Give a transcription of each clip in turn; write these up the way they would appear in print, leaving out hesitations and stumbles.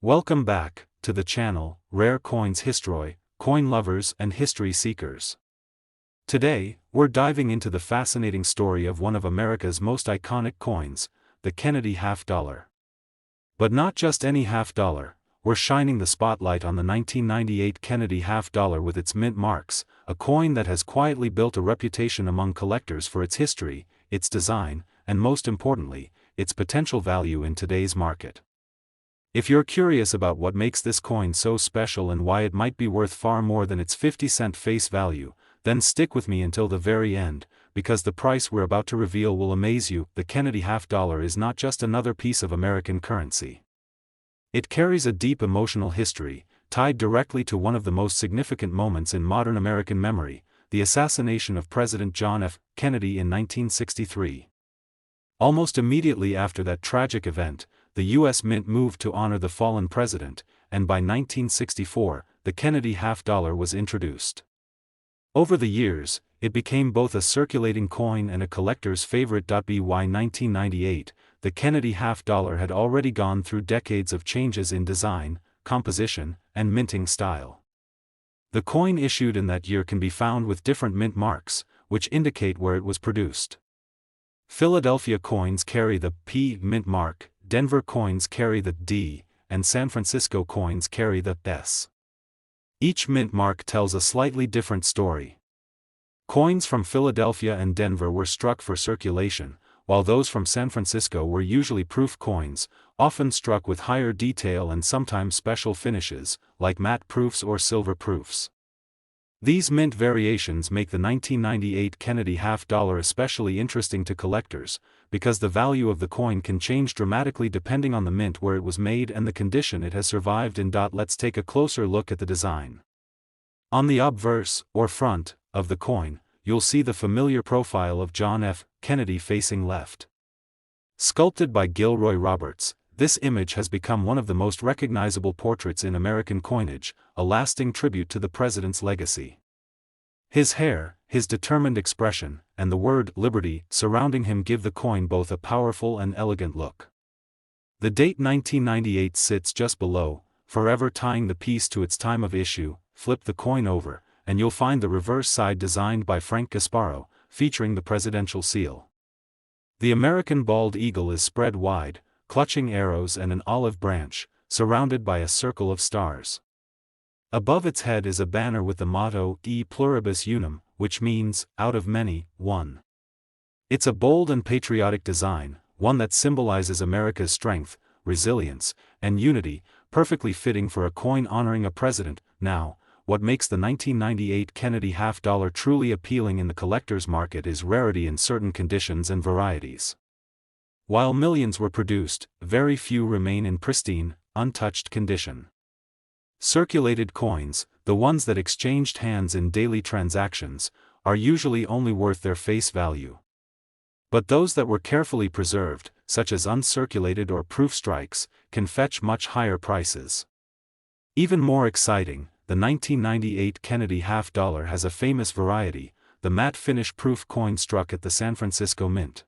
Welcome back to the channel, Rare Coins History, coin lovers and history seekers. Today, we're diving into the fascinating story of one of America's most iconic coins, the Kennedy half-dollar. But not just any half-dollar, we're shining the spotlight on the 1998 Kennedy half-dollar with its mint marks, a coin that has quietly built a reputation among collectors for its history, its design, and most importantly, its potential value in today's market. If you're curious about what makes this coin so special and why it might be worth far more than its 50-cent face value, then stick with me until the very end, because the price we're about to reveal will amaze you. The Kennedy half-dollar is not just another piece of American currency. It carries a deep emotional history, tied directly to one of the most significant moments in modern American memory, the assassination of President John F. Kennedy in 1963. Almost immediately after that tragic event, the U.S. Mint moved to honor the fallen president, and by 1964, the Kennedy half-dollar was introduced. Over the years, it became both a circulating coin and a collector's favorite. By 1998, the Kennedy half-dollar had already gone through decades of changes in design, composition, and minting style. The coin issued in that year can be found with different mint marks, which indicate where it was produced. Philadelphia coins carry the P mint mark, Denver coins carry the D, and San Francisco coins carry the S. Each mint mark tells a slightly different story. Coins from Philadelphia and Denver were struck for circulation, while those from San Francisco were usually proof coins, often struck with higher detail and sometimes special finishes, like matte proofs or silver proofs. These mint variations make the 1998 Kennedy half-dollar especially interesting to collectors, because the value of the coin can change dramatically depending on the mint where it was made and the condition it has survived in. Let's take a closer look at the design. On the obverse, or front, of the coin, you'll see the familiar profile of John F. Kennedy facing left. Sculpted by Gilroy Roberts, this image has become one of the most recognizable portraits in American coinage, a lasting tribute to the president's legacy. His hair, his determined expression, and the word "Liberty" surrounding him give the coin both a powerful and elegant look. The date 1998 sits just below, forever tying the piece to its time of issue. Flip the coin over, and you'll find the reverse side designed by Frank Gasparo, featuring the presidential seal. The American bald eagle is spread wide, clutching arrows and an olive branch, surrounded by a circle of stars. Above its head is a banner with the motto E pluribus unum, which means, out of many, one. It's a bold and patriotic design, one that symbolizes America's strength, resilience, and unity, perfectly fitting for a coin honoring a president. Now, what makes the 1998 Kennedy half-dollar truly appealing in the collector's market is rarity in certain conditions and varieties. While millions were produced, very few remain in pristine, untouched condition. Circulated coins, the ones that exchanged hands in daily transactions, are usually only worth their face value. But those that were carefully preserved, such as uncirculated or proof strikes, can fetch much higher prices. Even more exciting, the 1998 Kennedy half-dollar has a famous variety, the matte finish proof coin struck at the San Francisco Mint.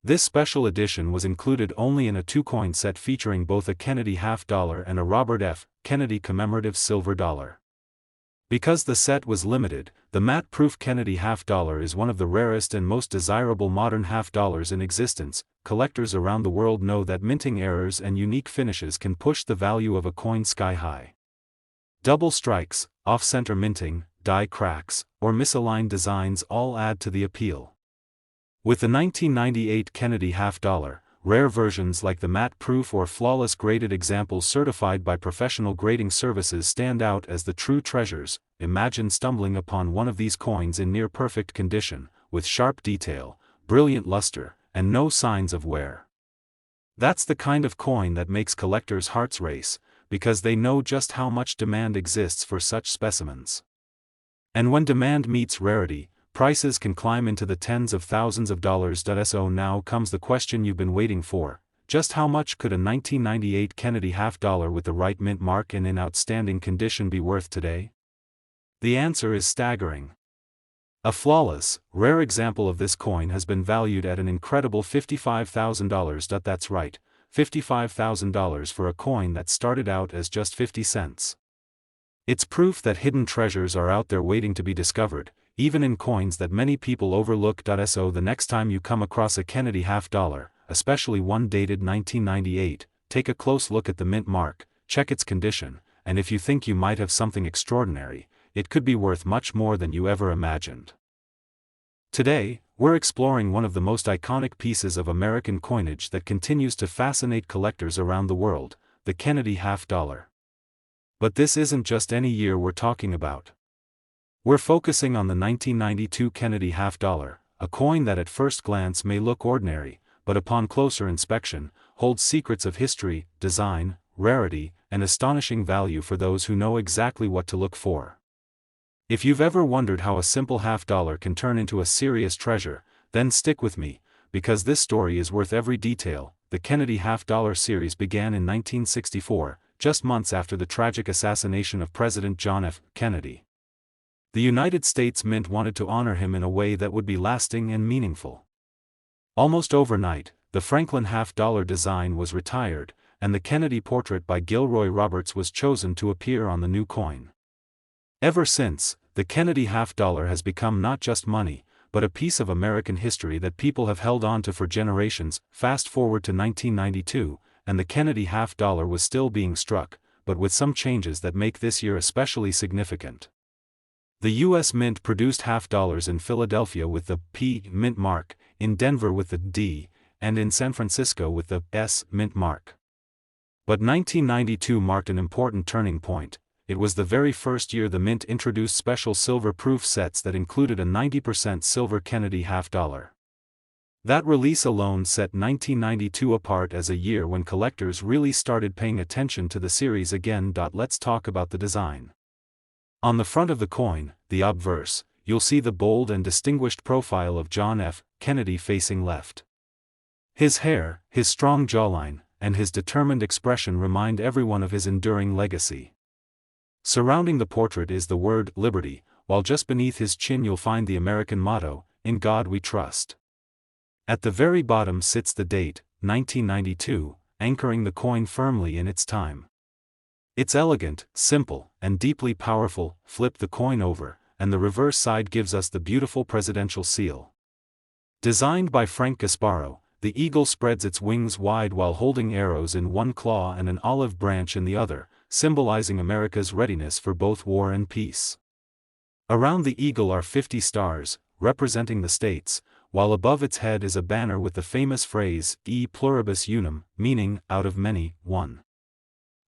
This special edition was included only in a two-coin set featuring both a Kennedy half-dollar and a Robert F. Kennedy commemorative silver dollar. Because the set was limited, the matte-proof Kennedy half-dollar is one of the rarest and most desirable modern half-dollars in existence. Collectors around the world know that minting errors and unique finishes can push the value of a coin sky-high. Double strikes, off-center minting, die cracks, or misaligned designs all add to the appeal. With the 1998 Kennedy half-dollar, rare versions like the matte-proof or flawless graded examples certified by professional grading services stand out as the true treasures. Imagine stumbling upon one of these coins in near-perfect condition, with sharp detail, brilliant luster, and no signs of wear. That's the kind of coin that makes collectors' hearts race, because they know just how much demand exists for such specimens. And when demand meets rarity, prices can climb into the tens of thousands of dollars. So now comes the question you've been waiting for: just how much could a 1998 Kennedy half-dollar with the right mint mark and in outstanding condition be worth today? The answer is staggering. A flawless, rare example of this coin has been valued at an incredible $55,000. That's right, $55,000 for a coin that started out as just 50 cents. It's proof that hidden treasures are out there waiting to be discovered, even in coins that many people overlook. So the next time you come across a Kennedy half-dollar, especially one dated 1998, take a close look at the mint mark, check its condition, and if you think you might have something extraordinary, it could be worth much more than you ever imagined. Today, we're exploring one of the most iconic pieces of American coinage that continues to fascinate collectors around the world, the Kennedy half-dollar. But this isn't just any year we're talking about. We're focusing on the 1992 Kennedy half-dollar, a coin that at first glance may look ordinary, but upon closer inspection, holds secrets of history, design, rarity, and astonishing value for those who know exactly what to look for. If you've ever wondered how a simple half-dollar can turn into a serious treasure, then stick with me, because this story is worth every detail. The Kennedy half-dollar series began in 1964, just months after the tragic assassination of President John F. Kennedy. The United States Mint wanted to honor him in a way that would be lasting and meaningful. Almost overnight, the Franklin half-dollar design was retired, and the Kennedy portrait by Gilroy Roberts was chosen to appear on the new coin. Ever since, the Kennedy half-dollar has become not just money, but a piece of American history that people have held on to for generations. Fast forward to 1992, and the Kennedy half-dollar was still being struck, but with some changes that make this year especially significant. The U.S. Mint produced half-dollars in Philadelphia with the P mint mark, in Denver with the D, and in San Francisco with the S mint mark. But 1992 marked an important turning point. It was the very first year the Mint introduced special silver-proof sets that included a 90% silver Kennedy half-dollar. That release alone set 1992 apart as a year when collectors really started paying attention to the series again. Let's talk about the design. On the front of the coin, the obverse, you'll see the bold and distinguished profile of John F. Kennedy facing left. His hair, his strong jawline, and his determined expression remind everyone of his enduring legacy. Surrounding the portrait is the word Liberty, while just beneath his chin you'll find the American motto, "In God We Trust." At the very bottom sits the date, 1992, anchoring the coin firmly in its time. It's elegant, simple, and deeply powerful. Flip the coin over, and the reverse side gives us the beautiful presidential seal. Designed by Frank Gasparo, the eagle spreads its wings wide while holding arrows in one claw and an olive branch in the other, symbolizing America's readiness for both war and peace. Around the eagle are 50 stars, representing the states, while above its head is a banner with the famous phrase, E pluribus unum, meaning, out of many, one.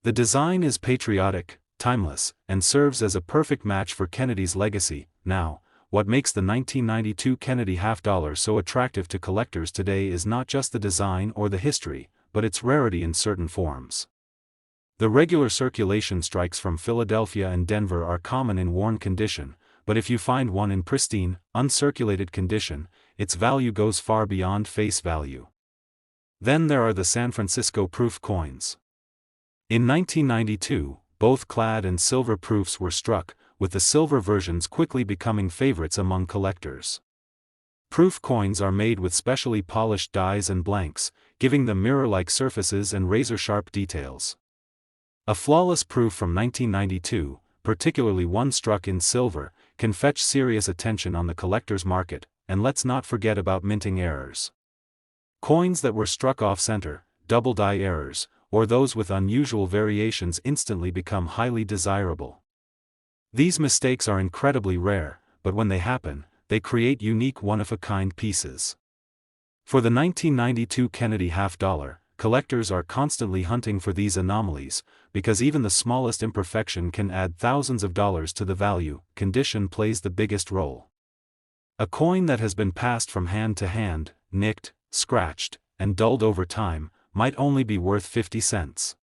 The design is patriotic, timeless, and serves as a perfect match for Kennedy's legacy. Now, what makes the 1992 Kennedy half-dollar so attractive to collectors today is not just the design or the history, but its rarity in certain forms. The regular circulation strikes from Philadelphia and Denver are common in worn condition, but if you find one in pristine, uncirculated condition, its value goes far beyond face value. Then there are the San Francisco proof coins. In 1992, both clad and silver proofs were struck, with the silver versions quickly becoming favorites among collectors. Proof coins are made with specially polished dies and blanks, giving them mirror-like surfaces and razor-sharp details. A flawless proof from 1992, particularly one struck in silver, can fetch serious attention on the collector's market, and let's not forget about minting errors. Coins that were struck off-center, double die errors, or those with unusual variations instantly become highly desirable. These mistakes are incredibly rare, but when they happen, they create unique one-of-a-kind pieces. For the 1992 Kennedy half-dollar, collectors are constantly hunting for these anomalies, because even the smallest imperfection can add thousands of dollars to the value. Condition plays the biggest role. A coin that has been passed from hand to hand, nicked, scratched, and dulled over time, might only be worth 50 cents.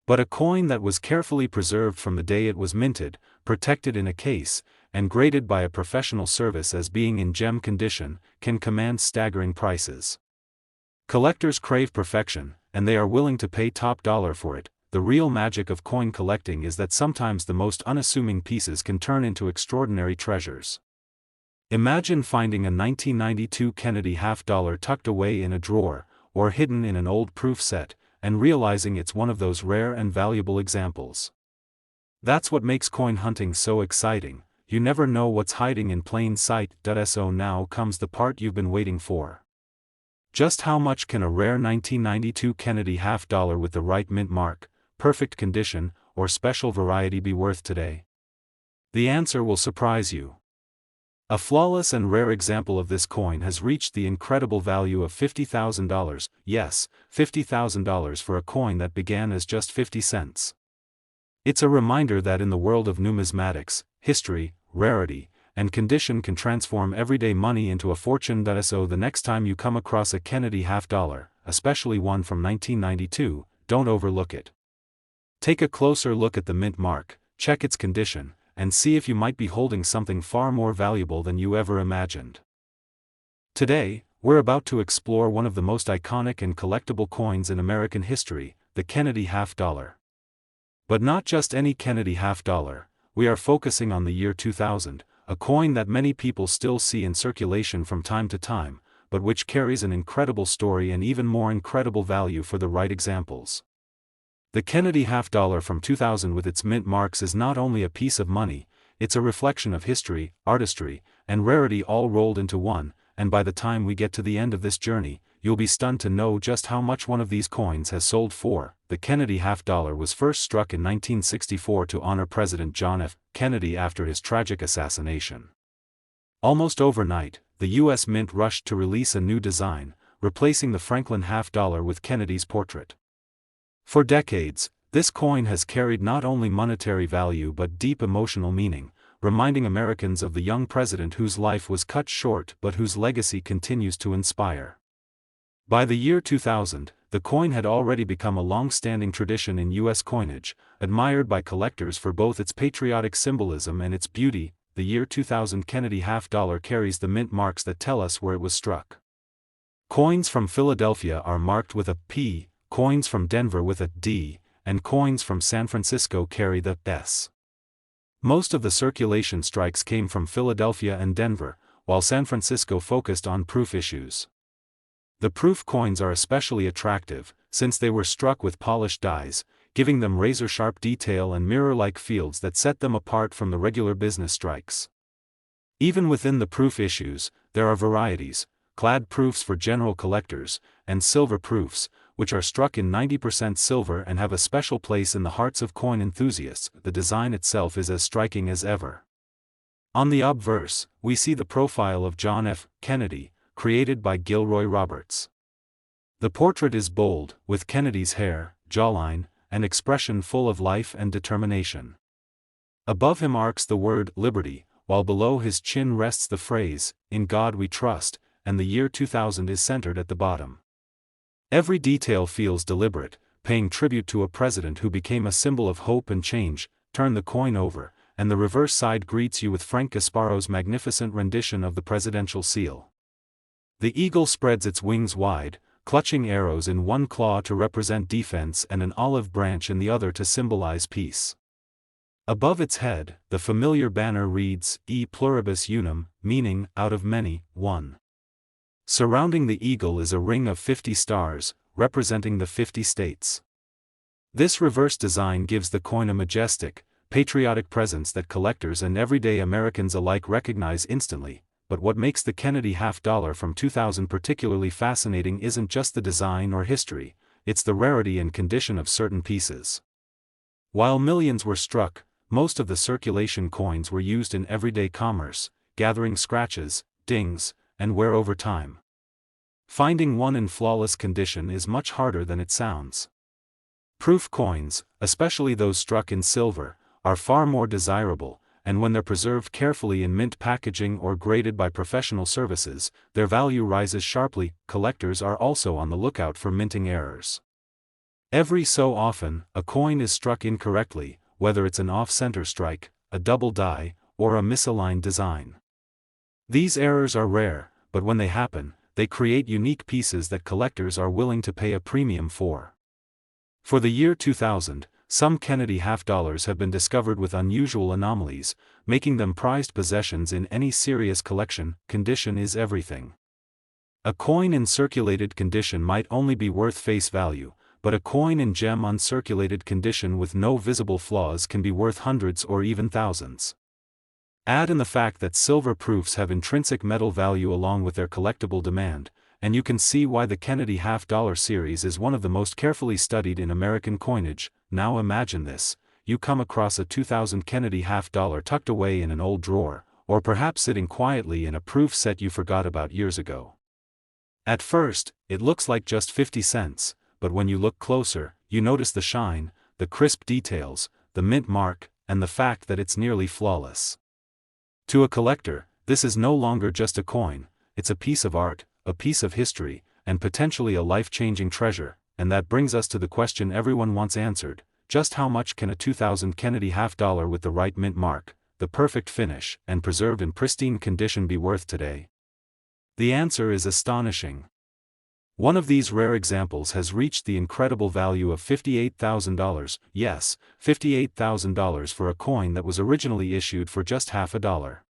But a coin that was carefully preserved from the day it was minted, protected in a case, and graded by a professional service as being in gem condition, can command staggering prices. Collectors crave perfection, and they are willing to pay top dollar for it. The real magic of coin collecting is that sometimes the most unassuming pieces can turn into extraordinary treasures. Imagine finding a 1992 Kennedy half-dollar tucked away in a drawer, or hidden in an old proof set, and realizing it's one of those rare and valuable examples. That's what makes coin hunting so exciting. You never know what's hiding in plain sight. So now comes the part you've been waiting for. Just how much can a rare 1992 Kennedy half-dollar with the right mint mark, perfect condition, or special variety be worth today? The answer will surprise you. A flawless and rare example of this coin has reached the incredible value of $50,000, yes, $50,000 for a coin that began as just 50 cents. It's a reminder that in the world of numismatics, history, rarity, and condition can transform everyday money into a fortune. So the next time you come across a Kennedy half-dollar, especially one from 1992, don't overlook it. Take a closer look at the mint mark, check its condition, and see if you might be holding something far more valuable than you ever imagined. Today, we're about to explore one of the most iconic and collectible coins in American history, the Kennedy half-dollar. But not just any Kennedy half-dollar, we are focusing on the year 2000, a coin that many people still see in circulation from time to time, but which carries an incredible story and even more incredible value for the right examples. The Kennedy half-dollar from 2000 with its mint marks is not only a piece of money, it's a reflection of history, artistry, and rarity all rolled into one, and by the time we get to the end of this journey, you'll be stunned to know just how much one of these coins has sold for. The Kennedy half-dollar was first struck in 1964 to honor President John F. Kennedy after his tragic assassination. Almost overnight, the U.S. Mint rushed to release a new design, replacing the Franklin half-dollar with Kennedy's portrait. For decades, this coin has carried not only monetary value but deep emotional meaning, reminding Americans of the young president whose life was cut short but whose legacy continues to inspire. By the year 2000, the coin had already become a long-standing tradition in U.S. coinage, admired by collectors for both its patriotic symbolism and its beauty. The year 2000 Kennedy half-dollar carries the mint marks that tell us where it was struck. Coins from Philadelphia are marked with a P, coins from Denver with a D, and coins from San Francisco carry the S. Most of the circulation strikes came from Philadelphia and Denver, while San Francisco focused on proof issues. The proof coins are especially attractive, since they were struck with polished dies, giving them razor-sharp detail and mirror-like fields that set them apart from the regular business strikes. Even within the proof issues, there are varieties: clad proofs for general collectors, and silver proofs, which are struck in 90% silver and have a special place in the hearts of coin enthusiasts. The design itself is as striking as ever. On the obverse, we see the profile of John F. Kennedy, created by Gilroy Roberts. The portrait is bold, with Kennedy's hair, jawline, and expression full of life and determination. Above him arcs the word "Liberty," while below his chin rests the phrase, "In God We Trust," and the year 2000 is centered at the bottom. Every detail feels deliberate, paying tribute to a president who became a symbol of hope and change. Turn the coin over, and the reverse side greets you with Frank Gasparo's magnificent rendition of the presidential seal. The eagle spreads its wings wide, clutching arrows in one claw to represent defense and an olive branch in the other to symbolize peace. Above its head, the familiar banner reads, E pluribus unum, meaning, out of many, one. Surrounding the eagle is a ring of 50 stars, representing the 50 states. This reverse design gives the coin a majestic, patriotic presence that collectors and everyday Americans alike recognize instantly. But what makes the Kennedy half-dollar from 2000 particularly fascinating isn't just the design or history, it's the rarity and condition of certain pieces. While millions were struck, most of the circulation coins were used in everyday commerce, gathering scratches, dings, and wear over time. Finding one in flawless condition is much harder than it sounds. Proof coins, especially those struck in silver, are far more desirable, and when they're preserved carefully in mint packaging or graded by professional services, their value rises sharply. Collectors are also on the lookout for minting errors. Every so often, a coin is struck incorrectly, whether it's an off-center strike, a double die, or a misaligned design. These errors are rare, but when they happen, they create unique pieces that collectors are willing to pay a premium for. For the year 2000, some Kennedy half-dollars have been discovered with unusual anomalies, making them prized possessions in any serious collection. Condition is everything. A coin in circulated condition might only be worth face value, but a coin in gem uncirculated condition with no visible flaws can be worth hundreds or even thousands. Add in the fact that silver proofs have intrinsic metal value along with their collectible demand, and you can see why the Kennedy half-dollar series is one of the most carefully studied in American coinage. Now imagine this: you come across a 2000 Kennedy half-dollar tucked away in an old drawer, or perhaps sitting quietly in a proof set you forgot about years ago. At first, it looks like just 50 cents, but when you look closer, you notice the shine, the crisp details, the mint mark, and the fact that it's nearly flawless. To a collector, this is no longer just a coin, it's a piece of art, a piece of history, and potentially a life-changing treasure. And that brings us to the question everyone wants answered: just how much can a 2000 Kennedy half-dollar with the right mint mark, the perfect finish, and preserved in pristine condition be worth today? The answer is astonishing. One of these rare examples has reached the incredible value of $58,000, yes, $58,000 for a coin that was originally issued for just half a dollar.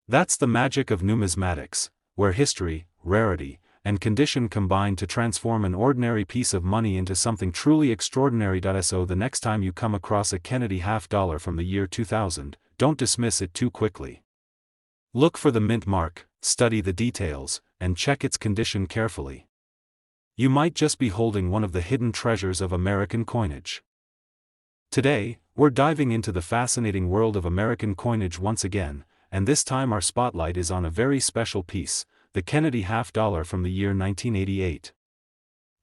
That's the magic of numismatics, where history, rarity, and condition combine to transform an ordinary piece of money into something truly extraordinary. So the next time you come across a Kennedy half-dollar from the year 2000, don't dismiss it too quickly. Look for the mint mark, study the details, and check its condition carefully. You might just be holding one of the hidden treasures of American coinage. Today, we're diving into the fascinating world of American coinage once again, and this time our spotlight is on a very special piece, the Kennedy half-dollar from the year 1988.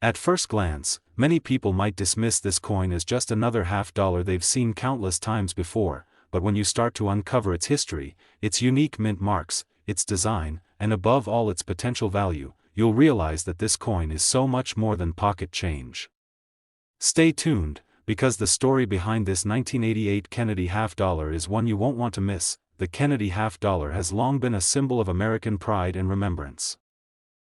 At first glance, many people might dismiss this coin as just another half-dollar they've seen countless times before, but when you start to uncover its history, its unique mint marks, its design, and above all its potential value, you'll realize that this coin is so much more than pocket change. Stay tuned, because the story behind this 1988 Kennedy half-dollar is one you won't want to miss. The Kennedy half-dollar has long been a symbol of American pride and remembrance.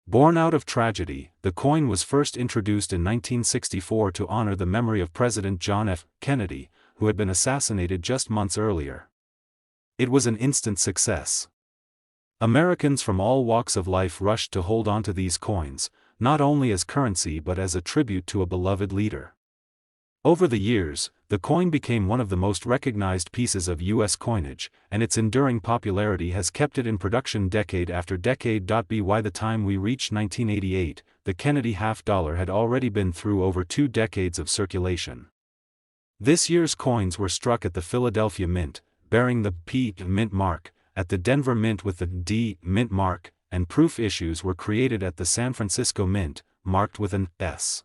Born out of tragedy, the coin was first introduced in 1964 to honor the memory of President John F. Kennedy, who had been assassinated just months earlier. It was an instant success. Americans from all walks of life rushed to hold on to these coins, not only as currency but as a tribute to a beloved leader. Over the years, the coin became one of the most recognized pieces of U.S. coinage, and its enduring popularity has kept it in production decade after decade. By the time we reached 1988, the Kennedy half-dollar had already been through over 2 decades of circulation. This year's coins were struck at the Philadelphia Mint, bearing the P mint mark, at the Denver Mint with the D mint mark, and proof issues were created at the San Francisco Mint, marked with an S.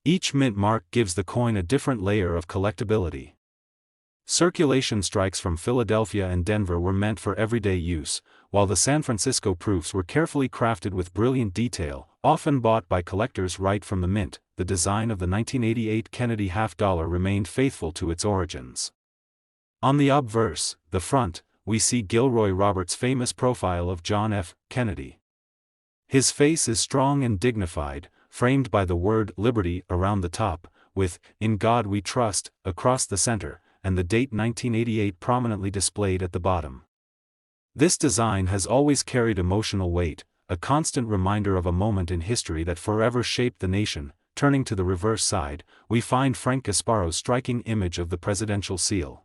Each mint mark gives the coin a different layer of collectability. Circulation strikes from Philadelphia and Denver were meant for everyday use, while the San Francisco proofs were carefully crafted with brilliant detail, often bought by collectors right from the mint. The design of the 1988 Kennedy half-dollar remained faithful to its origins. On the obverse, the front, we see Gilroy Roberts' famous profile of John F. Kennedy. His face is strong and dignified, framed by the word Liberty around the top, with "In God We Trust" across the center, and the date 1988 prominently displayed at the bottom. This design has always carried emotional weight, a constant reminder of a moment in history that forever shaped the nation. Turning to the reverse side, we find Frank Gasparo's striking image of the presidential seal.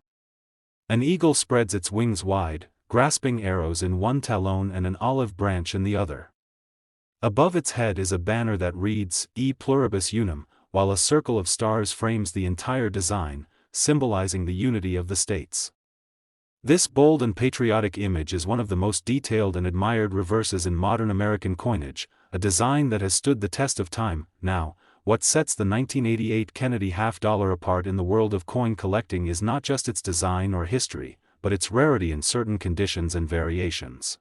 An eagle spreads its wings wide, grasping arrows in one talon and an olive branch in the other. Above its head is a banner that reads, E pluribus unum, while a circle of stars frames the entire design, symbolizing the unity of the states. This bold and patriotic image is one of the most detailed and admired reverses in modern American coinage, a design that has stood the test of time. Now, what sets the 1988 Kennedy half-dollar apart in the world of coin collecting is not just its design or history, but its rarity in certain conditions and variations.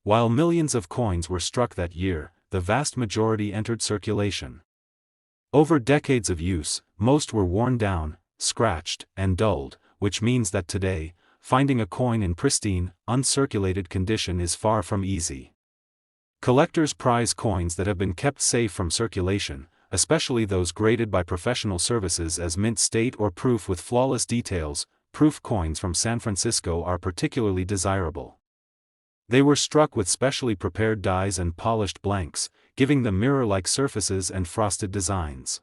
While millions of coins were struck that year, the vast majority entered circulation. Over decades of use, most were worn down, scratched, and dulled, which means that today, finding a coin in pristine, uncirculated condition is far from easy. Collectors prize coins that have been kept safe from circulation, especially those graded by professional services as mint state or proof with flawless details. Proof coins from San Francisco are particularly desirable. They were struck with specially prepared dies and polished blanks, giving them mirror-like surfaces and frosted designs.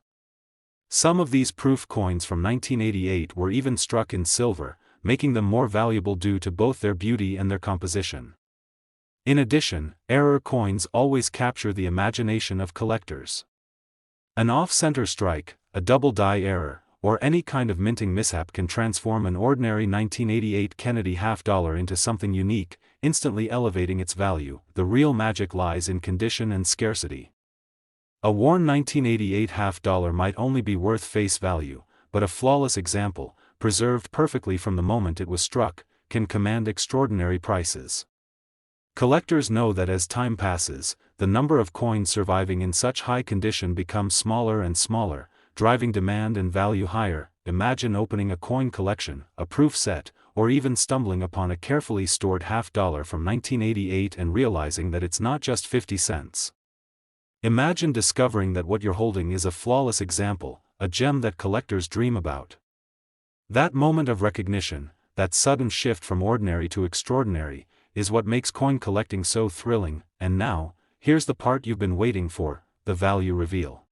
Some of these proof coins from 1988 were even struck in silver, making them more valuable due to both their beauty and their composition. In addition, error coins always capture the imagination of collectors. An off-center strike, a double die error, or any kind of minting mishap can transform an ordinary 1988 Kennedy half-dollar into something unique, instantly elevating its value. The real magic lies in condition and scarcity. A worn 1988 half-dollar might only be worth face value, but a flawless example, preserved perfectly from the moment it was struck, can command extraordinary prices. Collectors know that as time passes, the number of coins surviving in such high condition becomes smaller and smaller, driving demand and value higher. Imagine opening a coin collection, a proof set, or even stumbling upon a carefully stored half-dollar from 1988 and realizing that it's not just 50 cents. Imagine discovering that what you're holding is a flawless example, a gem that collectors dream about. That moment of recognition, that sudden shift from ordinary to extraordinary, is what makes coin collecting so thrilling. And now, here's the part you've been waiting for, the value reveal.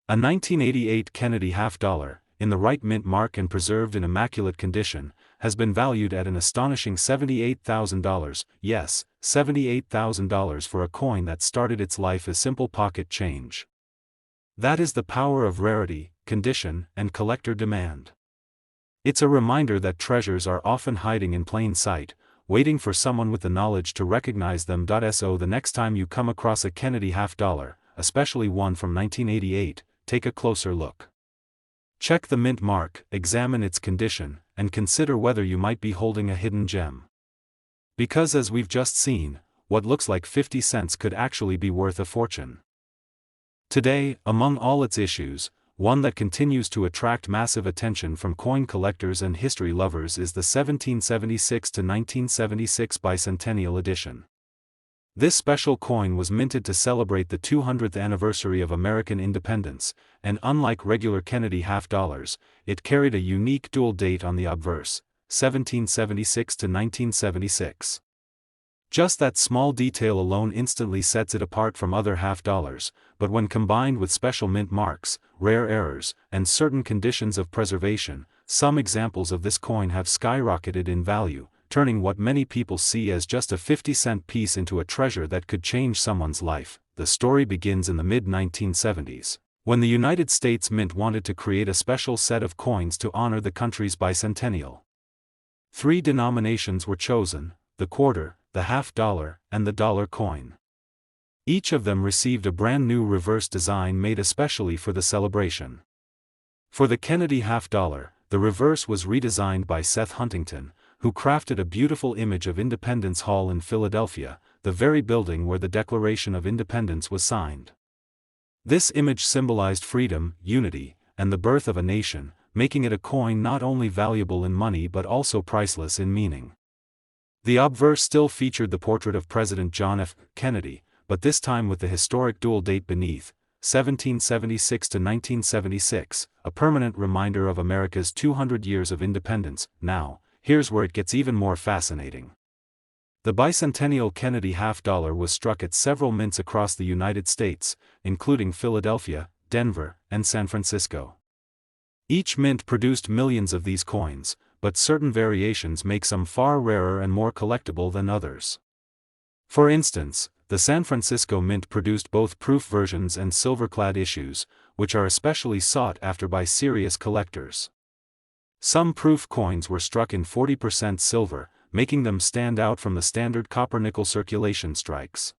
A 1988 Kennedy half-dollar, in the right mint mark and preserved in immaculate condition, has been valued at an astonishing $78,000, yes, $78,000 for a coin that started its life as simple pocket change. That is the power of rarity, condition, and collector demand. It's a reminder that treasures are often hiding in plain sight, waiting for someone with the knowledge to recognize them. So the next time you come across a Kennedy half-dollar, especially one from 1988, take a closer look. Check the mint mark, examine its condition, and consider whether you might be holding a hidden gem. Because as we've just seen, what looks like 50 cents could actually be worth a fortune. Today, among all its issues, one that continues to attract massive attention from coin collectors and history lovers is the 1776 to 1976 Bicentennial Edition. This special coin was minted to celebrate the 200th anniversary of American independence, and unlike regular Kennedy half-dollars, it carried a unique dual date on the obverse, 1776 to 1976. Just that small detail alone instantly sets it apart from other half-dollars, but when combined with special mint marks, rare errors, and certain conditions of preservation, some examples of this coin have skyrocketed in value, turning what many people see as just a 50-cent piece into a treasure that could change someone's life. The story begins in the mid-1970s, when the United States Mint wanted to create a special set of coins to honor the country's bicentennial. 3 denominations were chosen: the quarter, the half-dollar, and the dollar coin. Each of them received a brand new reverse design made especially for the celebration. For the Kennedy half-dollar, the reverse was redesigned by Seth Huntington, who crafted a beautiful image of Independence Hall in Philadelphia, the very building where the Declaration of Independence was signed. This image symbolized freedom, unity, and the birth of a nation, making it a coin not only valuable in money but also priceless in meaning. The obverse still featured the portrait of President John F. Kennedy, but this time with the historic dual date beneath, 1776 to 1976, a permanent reminder of America's 200 years of independence. Now, here's where it gets even more fascinating. The bicentennial Kennedy half-dollar was struck at several mints across the United States, including Philadelphia, Denver, and San Francisco. Each mint produced millions of these coins, but certain variations make some far rarer and more collectible than others. For instance, the San Francisco Mint produced both proof versions and silver-clad issues, which are especially sought after by serious collectors. Some proof coins were struck in 40% silver, making them stand out from the standard copper-nickel circulation strikes.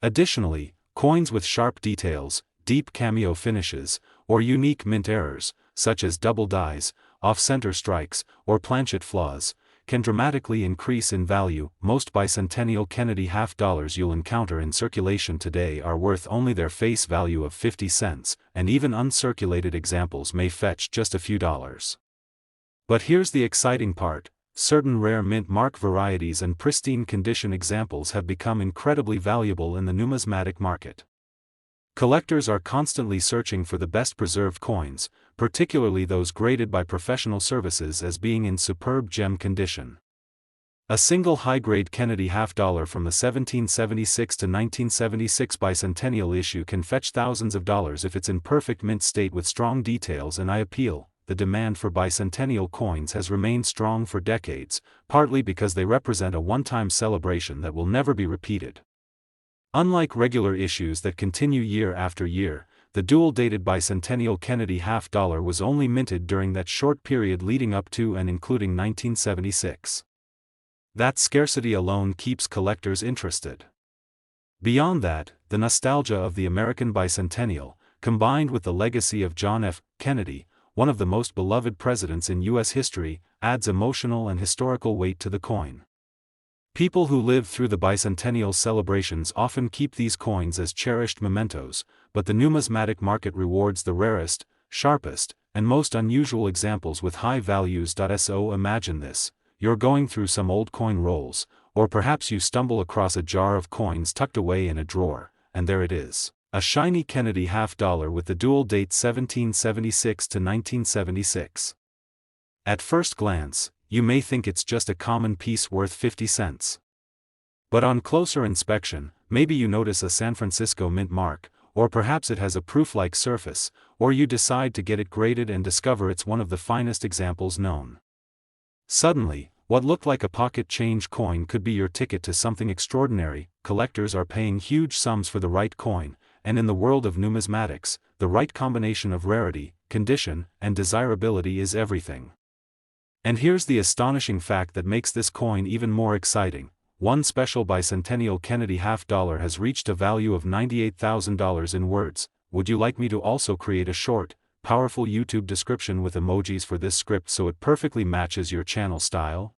Additionally, coins with sharp details, deep cameo finishes, or unique mint errors, such as double dies, off-center strikes, or planchet flaws, can dramatically increase in value. Most bicentennial Kennedy half-dollars you'll encounter in circulation today are worth only their face value of 50 cents, and even uncirculated examples may fetch just a few dollars. But here's the exciting part: certain rare mint mark varieties and pristine condition examples have become incredibly valuable in the numismatic market. Collectors are constantly searching for the best preserved coins, particularly those graded by professional services as being in superb gem condition. A single high-grade Kennedy half-dollar from the 1776 to 1976 bicentennial issue can fetch thousands of dollars if it's in perfect mint state with strong details, and I appeal. The demand for bicentennial coins has remained strong for decades, partly because they represent a one-time celebration that will never be repeated. Unlike regular issues that continue year after year, the dual-dated bicentennial Kennedy half-dollar was only minted during that short period leading up to and including 1976. That scarcity alone keeps collectors interested. Beyond that, the nostalgia of the American bicentennial, combined with the legacy of John F. Kennedy, one of the most beloved presidents in U.S. history, adds emotional and historical weight to the coin. People who live through the bicentennial celebrations often keep these coins as cherished mementos, but the numismatic market rewards the rarest, sharpest, and most unusual examples with high values. So imagine this: you're going through some old coin rolls, or perhaps you stumble across a jar of coins tucked away in a drawer, and there it is, a shiny Kennedy half-dollar with the dual date 1776 to 1976. At first glance, you may think it's just a common piece worth 50 cents. But on closer inspection, maybe you notice a San Francisco mint mark, or perhaps it has a proof-like surface, or you decide to get it graded and discover it's one of the finest examples known. Suddenly, what looked like a pocket change coin could be your ticket to something extraordinary. Collectors are paying huge sums for the right coin, and in the world of numismatics, the right combination of rarity, condition, and desirability is everything. And here's the astonishing fact that makes this coin even more exciting: one special bicentennial Kennedy half-dollar has reached a value of $98,000 in words. Would you like me to also create a short, powerful YouTube description with emojis for this script so it perfectly matches your channel style?